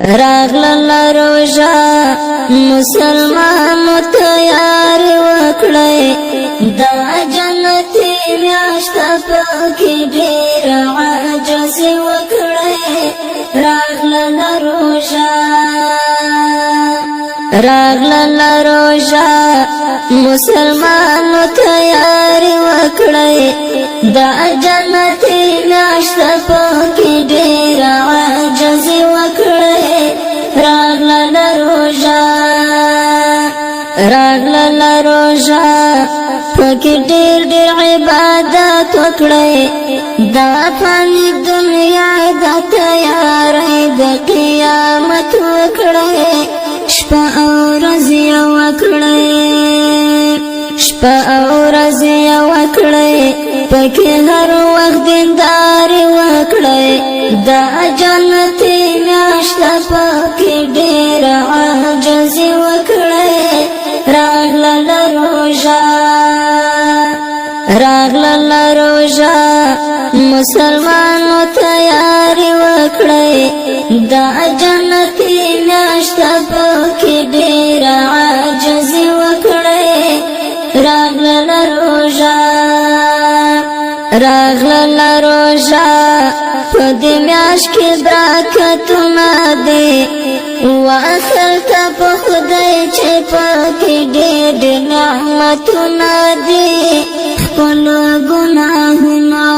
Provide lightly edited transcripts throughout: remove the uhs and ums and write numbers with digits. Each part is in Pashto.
راغلل روژه مسلمانو تیار وکړئ دا جنتي میاشت پکې ډېر عجز وکړئ راغلل روژه مسلمانو تیار وکړئ دا جنتي میاشت پکې ډېر عجز وکړئ راغلل روژه پکې ډېر عبادت وکړئ دا فانی دنیا دا تیارې د قیامت وکړئ شپه او ورځ یې وکړئ پکې هر وخت دینداري وکړئ دا جنتي میاشت پکې ډېر عجز وکړئ راغلل روژه مسلمانو تیاری وکړئ دا جنتي میاشت پکې ډېر عجز وکړئ راغلل روژه په دې میاشت کې برکتونه دي واخلته په خدای چې پکې ډېر نعمتونه دي خپلو ګناهونو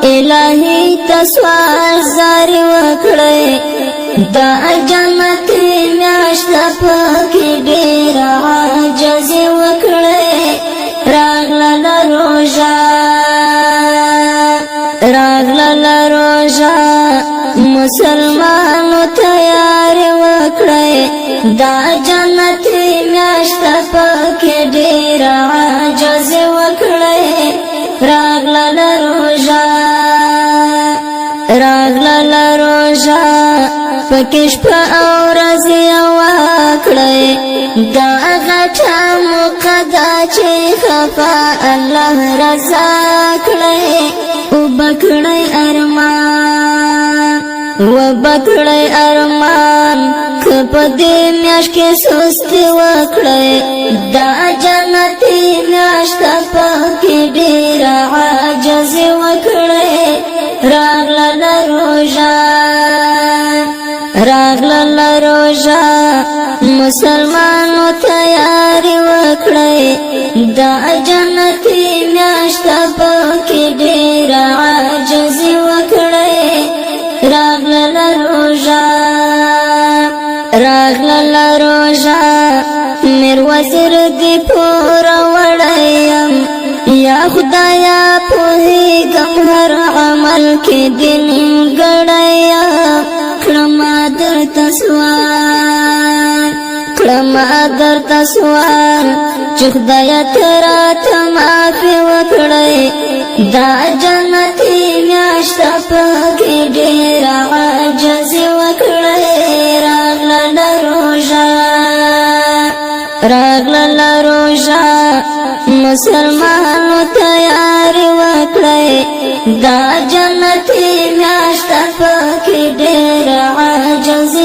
الهي ته سوال زاري وکړئ دا جنتي میاشت پکې ډېر عجز وکړئ راغلل روژه مسلمانو تیاری وکړئ دا جنتي میاشت پکې ډېر عجز وکړئ راغلل روژه پکې شپه او ورځ وکړئ دا غټه موقع چې خفا الله رضا کړئ وبکړئ ارمان که په دې میاشت کې سستي وکړئ دا جنتي میاشت پکې ډېر عجز وکړئ راغلل روژه مسلمانو تیاری وکړئ دا جنتي میاشت پکې ډېر عجز وکړئ راغلل روژه میر وزیر دی پورا وړیم یا خدایا پوهیږم هر عمل کې دین ګړیم کړم درته سوال چې خدایا ته راته معافي وکړئ دا جنتي میاشت پکې ډېر عجز وکړئ راغلل روژه مسلمانو تیاری وکړئ دا جنتي میاشت پکې ډېر عجز